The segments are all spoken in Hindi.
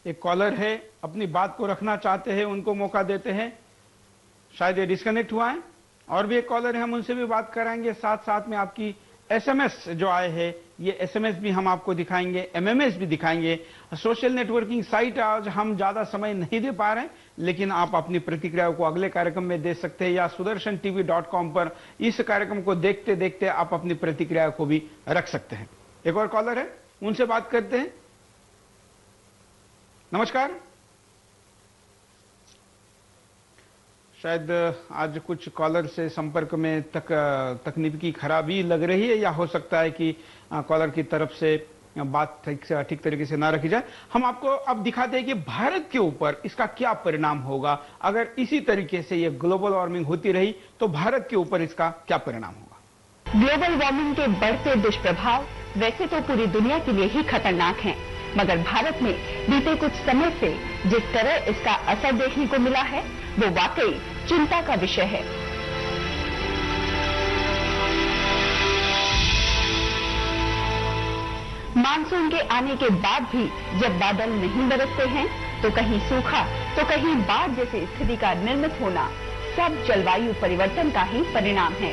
एक कॉलर है, अपनी बात को रखना चाहते हैं, उनको मौका देते हैं। शायद ये डिस्कनेक्ट हुआ है। और भी एक कॉलर है, हम उनसे भी बात कराएंगे। साथ साथ में आपकी एसएमएस जो आए हैं, ये एसएमएस भी हम आपको दिखाएंगे, एमएमएस भी दिखाएंगे। सोशल नेटवर्किंग साइट आज हम ज्यादा समय नहीं दे पा रहे हैं, लेकिन आप अपनी प्रतिक्रियाओं को अगले कार्यक्रम में दे सकते हैं, या sudarshan-tv.com पर इस कार्यक्रम को देखते देखते आप अपनी प्रतिक्रिया को भी रख सकते हैं। एक और कॉलर है, उनसे बात करते हैं। नमस्कार। शायद आज कुछ कॉलर से संपर्क में तकनीकी खराबी लग रही है, या हो सकता है कि कॉलर की तरफ से बात ठीक तरीके से ना रखी जाए। हम आपको अब दिखाते हैं कि भारत के ऊपर इसका क्या परिणाम होगा। अगर इसी तरीके से ये ग्लोबल वार्मिंग होती रही तो भारत के ऊपर इसका क्या परिणाम होगा। ग्लोबल वार्मिंग के बढ़ते दुष्प्रभाव वैसे तो पूरी दुनिया के लिए ही खतरनाक हैं, मगर भारत में बीते कुछ समय से जिस तरह इसका असर देखने को मिला है वो वाकई चिंता का विषय है। मानसून के आने के बाद भी जब बादल नहीं बरसते हैं तो कहीं सूखा तो कहीं बाढ़ जैसी स्थिति का निर्मित होना सब जलवायु परिवर्तन का ही परिणाम है।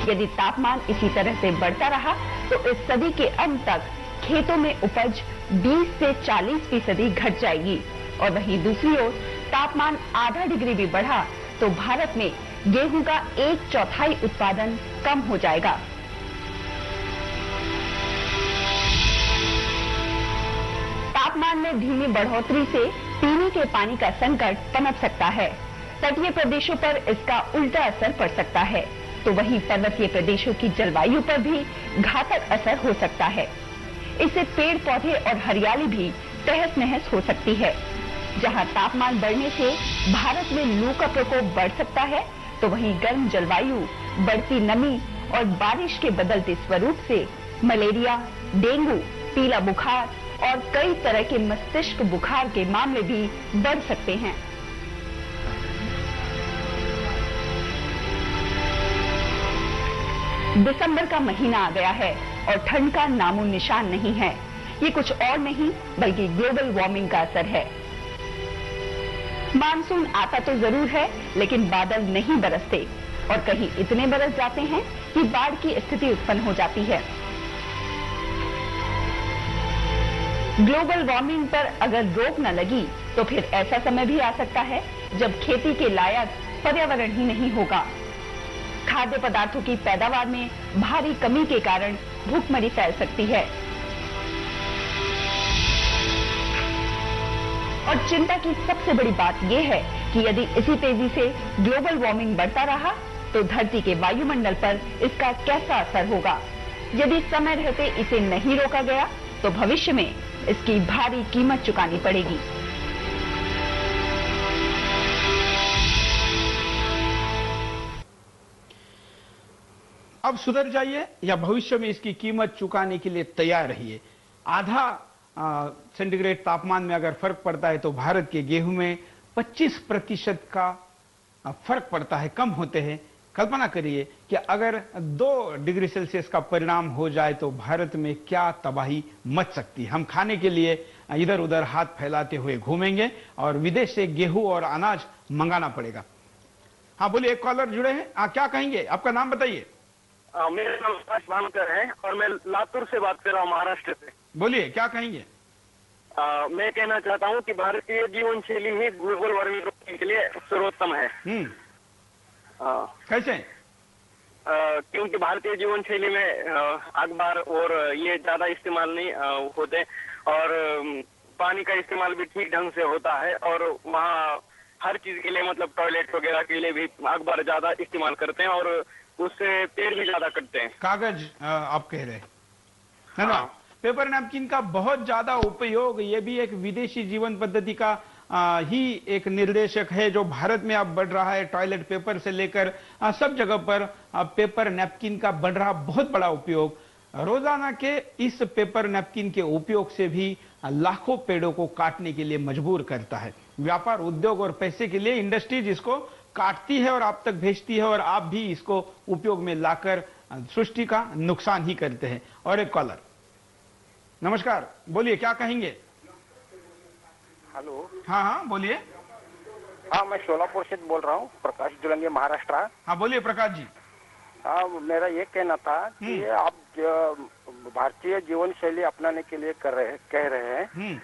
यदि तापमान इसी तरह से बढ़ता रहा तो इस सदी के अंत तक खेतों में उपज 20 से 40% घट जाएगी, और वहीं दूसरी ओर तापमान आधा डिग्री भी बढ़ा तो भारत में गेहूं का 1/4 उत्पादन कम हो जाएगा। तापमान में धीमी बढ़ोतरी से पीने के पानी का संकट पनप सकता है। तटीय प्रदेशों पर इसका उल्टा असर पड़ सकता है, तो वहीं पर्वतीय प्रदेशों की जलवायु पर भी घातक असर हो सकता है। इससे पेड़ पौधे और हरियाली भी तहस नहस हो सकती है। जहां तापमान बढ़ने से भारत में लू का प्रकोप बढ़ सकता है, तो वहीं गर्म जलवायु, बढ़ती नमी और बारिश के बदलते स्वरूप से मलेरिया, डेंगू, पीला बुखार और कई तरह के मस्तिष्क बुखार के मामले भी बढ़ सकते हैं। दिसंबर का महीना आ गया है और ठंड का नामो निशान नहीं है। ये कुछ और नहीं बल्कि ग्लोबल वार्मिंग का असर है। मानसून आता तो जरूर है, लेकिन बादल नहीं बरसते और कहीं इतने बरस जाते हैं कि बाढ़ की स्थिति उत्पन्न हो जाती है। ग्लोबल वार्मिंग पर अगर रोक न लगी तो फिर ऐसा समय भी आ सकता है जब खेती के लायक पर्यावरण ही नहीं होगा। खाद्य पदार्थों की पैदावार में भारी कमी के कारण भूखमरी फैल सकती है। और चिंता की सबसे बड़ी बात यह है कि यदि इसी तेजी से ग्लोबल वार्मिंग बढ़ता रहा तो धरती के वायुमंडल पर इसका कैसा असर होगा। यदि समय रहते इसे नहीं रोका गया तो भविष्य में इसकी भारी कीमत चुकानी पड़ेगी। अब सुधर जाइए या भविष्य में इसकी कीमत चुकाने के लिए तैयार रहिए। आधा सेंटीग्रेड तापमान में अगर फर्क पड़ता है तो भारत के गेहूं में 25% का फर्क पड़ता है, कम होते हैं। कल्पना करिए कि अगर 2 डिग्री सेल्सियस का परिणाम हो जाए तो भारत में क्या तबाही मच सकती है। हम खाने के लिए इधर उधर हाथ फैलाते हुए घूमेंगे और विदेश से गेहूं और अनाज मंगाना पड़ेगा। हाँ बोलिए, एक कॉलर जुड़े हैं। क्या कहेंगे, आपका नाम बताइए। मेरा नाम भानकर है और मैं लातूर से बात कर रहा हूँ, महाराष्ट्र से। बोलिए, क्या कहेंगे। मैं कहना चाहता हूँ कि भारतीय जीवन शैली ही ग्लोबल वार्मिंग रोकने के लिए सर्वोत्तम है। कैसे? क्योंकि भारतीय जीवन शैली में अखबार और ये ज्यादा इस्तेमाल नहीं होते और पानी का इस्तेमाल भी ठीक ढंग से होता है, और वहाँ हर चीज के लिए मतलब टॉयलेट वगैरह के लिए भी अखबार ज्यादा इस्तेमाल करते हैं और उससे पेड़ भी ज्यादा कटते हैं। कागज आप कह रहे हैं ना। पेपर नैपकिन का बहुत ज्यादा उपयोग, ये भी एक विदेशी जीवन पद्धति का ही एक निर्देशक है जो भारत में अब बढ़ रहा है। टॉयलेट पेपर से लेकर सब जगह पर पेपर नैपकिन का बढ़ रहा बहुत बड़ा उपयोग। रोजाना के इस पेपर नैपकिन के उपयोग से भी लाखों पेड़ों को काटने के लिए मजबूर करता है। व्यापार, उद्योग और पैसे के लिए इंडस्ट्रीज इसको काटती है और आप तक भेजती है, और आप भी इसको उपयोग में लाकर सृष्टि का नुकसान ही करते हैं। और एक कॉलर, नमस्कार, बोलिए क्या कहेंगे? हेलो। हाँ हाँ बोलिए। हाँ, मैं सोलापुर से बोल रहा हूँ, प्रकाश जुलंगे, महाराष्ट्र। हाँ बोलिए प्रकाश जी। हाँ, मेरा ये कहना था कि आप भारतीय जीवन शैली अपनाने के लिए कह रहे हैं,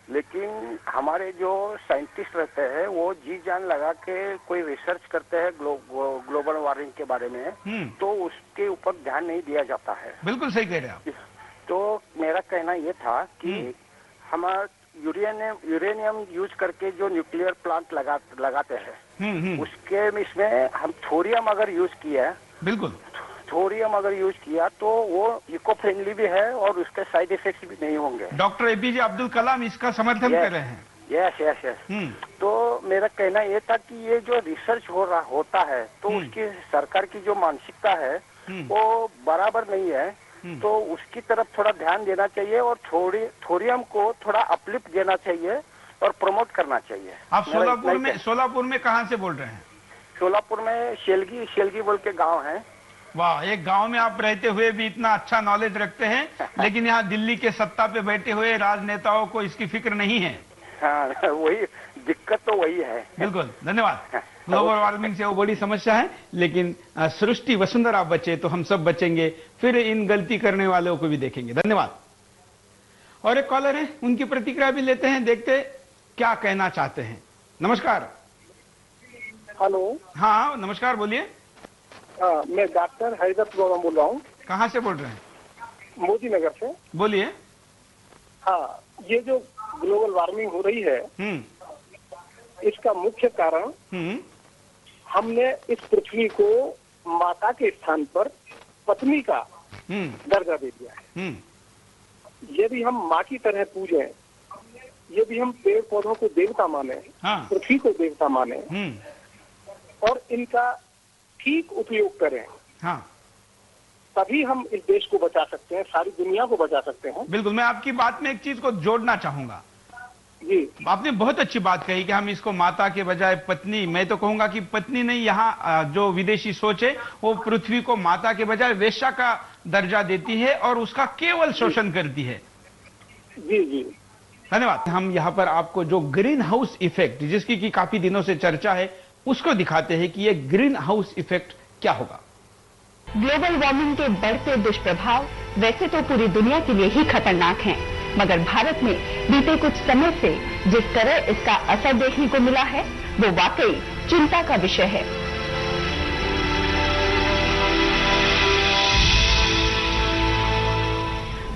लेकिन हमारे जो साइंटिस्ट रहते हैं वो जी जान लगा के कोई रिसर्च करते हैं ग्लोबल वार्मिंग के बारे में, तो उसके ऊपर ध्यान नहीं दिया जाता है। बिल्कुल सही कह रहे हैं आप। तो मेरा कहना ये था कि हमारा यूरेनियम यूज करके जो न्यूक्लियर प्लांट लगाते हैं, उसके इसमें हम थोरियम अगर यूज किया, बिल्कुल थोरियम अगर यूज किया तो वो इको फ्रेंडली भी है और उसके साइड इफेक्ट्स भी नहीं होंगे। डॉक्टर एपीजे अब्दुल कलाम इसका समर्थन कर रहे हैं। यस। तो मेरा कहना ये था कि ये जो रिसर्च होता है तो उसकी सरकार की जो मानसिकता है वो बराबर नहीं है, तो उसकी तरफ थोड़ा ध्यान देना चाहिए और थोरियम को थोड़ा अपलिफ्ट देना चाहिए और प्रमोट करना चाहिए। आप सोलापुर में कहाँ से बोल रहे हैं? सोलापुर में शेलगी बोल के गांव है। वाह, एक गांव में आप रहते हुए भी इतना अच्छा नॉलेज रखते हैं, लेकिन यहाँ दिल्ली के सत्ता पे बैठे हुए राजनेताओं को इसकी फिक्र नहीं है। हाँ, वही दिक्कत तो वही है। बिल्कुल, धन्यवाद। ग्लोबल वार्मिंग से वो बड़ी समस्या है, लेकिन सृष्टि वसुंधरा बचे तो हम सब बचेंगे, फिर इन गलती करने वालों को भी देखेंगे। धन्यवाद। और एक कॉलर है, उनकी प्रतिक्रिया भी लेते हैं, देखते क्या कहना चाहते हैं। नमस्कार। हेलो। हाँ नमस्कार, बोलिए। मैं डॉक्टर हैदर प्रोग्राम बोल रहा हूँ। कहाँ से बोल रहे हैं? मोदी नगर से। बोलिए। हाँ, ये जो ग्लोबल वार्मिंग हो रही है, इसका मुख्य कारण हमने इस पृथ्वी को माता के स्थान पर पत्नी का दर्जा दे दिया है। यदि हम माँ की तरह पूजें, यदि हम पेड़ पौधों को देवता माने, पृथ्वी को देवता माने और इनका ठीक उपयोग करें, तभी हम इस देश को बचा सकते हैं, सारी दुनिया को बचा सकते हैं। बिल्कुल, मैं आपकी बात में एक चीज को जोड़ना चाहूंगा। जी, आपने बहुत अच्छी बात कही कि हम इसको माता के बजाय पत्नी, मैं तो कहूंगा कि पत्नी नहीं, यहाँ जो विदेशी सोच है वो पृथ्वी को माता के बजाय वेश्या का दर्जा देती है और उसका केवल शोषण करती है। जी जी, धन्यवाद। हम यहाँ पर आपको जो ग्रीन हाउस इफेक्ट, जिसकी की काफी दिनों से चर्चा है, उसको दिखाते हैं कि ये ग्रीन हाउस इफेक्ट क्या होगा। ग्लोबल वार्मिंग के बढ़ते दुष्प्रभाव वैसे तो पूरी दुनिया के लिए ही खतरनाक हैं, मगर भारत में बीते कुछ समय से जिस तरह इसका असर देखने को मिला है वो वाकई चिंता का विषय है।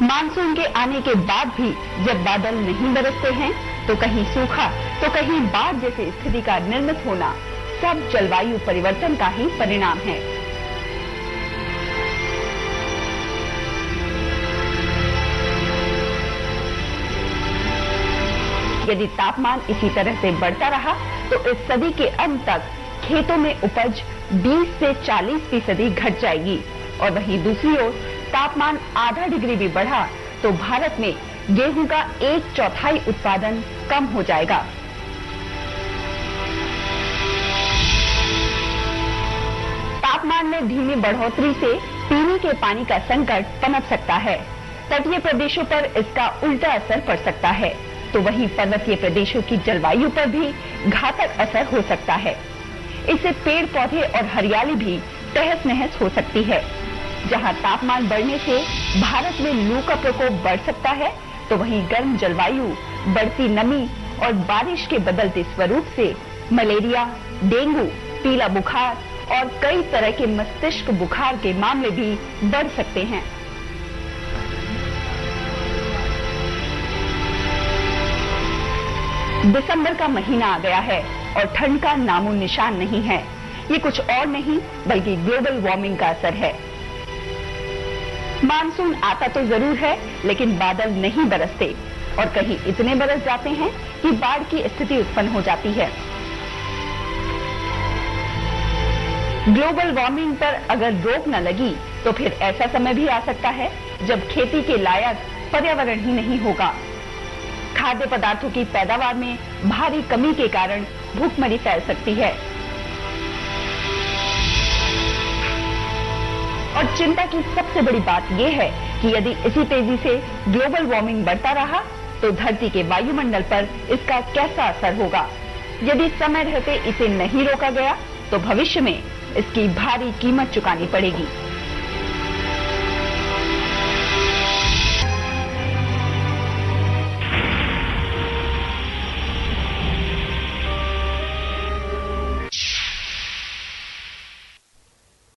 मानसून के आने के बाद भी जब बादल नहीं बरसते हैं तो कहीं सूखा तो कहीं बाढ़ जैसी स्थिति का निर्मित होना सब जलवायु परिवर्तन का ही परिणाम है। यदि तापमान इसी तरह से बढ़ता रहा तो इस सदी के अंत तक खेतों में उपज 20 से 40% घट जाएगी, और वहीं दूसरी ओर तापमान आधा डिग्री भी बढ़ा तो भारत में गेहूं का 1/4 उत्पादन कम हो जाएगा। तापमान में धीमी बढ़ोतरी से पीने के पानी का संकट पनप सकता है। तटीय प्रदेशों पर इसका उल्टा असर पड़ सकता है, तो वहीं पर्वतीय प्रदेशों की जलवायु पर भी घातक असर हो सकता है। इससे पेड़ पौधे और हरियाली भी तहस नहस हो सकती है। जहां तापमान बढ़ने से भारत में लू का प्रकोप बढ़ सकता है, तो वहीं गर्म जलवायु, बढ़ती नमी और बारिश के बदलते स्वरूप से मलेरिया, डेंगू, पीला बुखार और कई तरह के मस्तिष्क बुखार के मामले भी बढ़ सकते हैं। दिसंबर का महीना आ गया है और ठंड का नामो निशान नहीं है। ये कुछ और नहीं बल्कि ग्लोबल वार्मिंग का असर है। मानसून आता तो जरूर है, लेकिन बादल नहीं बरसते और कहीं इतने बरस जाते हैं कि बाढ़ की स्थिति उत्पन्न हो जाती है। ग्लोबल वार्मिंग पर अगर रोक न लगी तो फिर ऐसा समय भी आ सकता है जब खेती के लायक पर्यावरण ही नहीं होगा। खाद्य पदार्थों की पैदावार में भारी कमी के कारण भूखमरी फैल सकती है। और चिंता की सबसे बड़ी बात यह है कि यदि इसी तेजी से ग्लोबल वार्मिंग बढ़ता रहा तो धरती के वायुमंडल पर इसका कैसा असर होगा। यदि समय रहते इसे नहीं रोका गया तो भविष्य में इसकी भारी कीमत चुकानी पड़ेगी।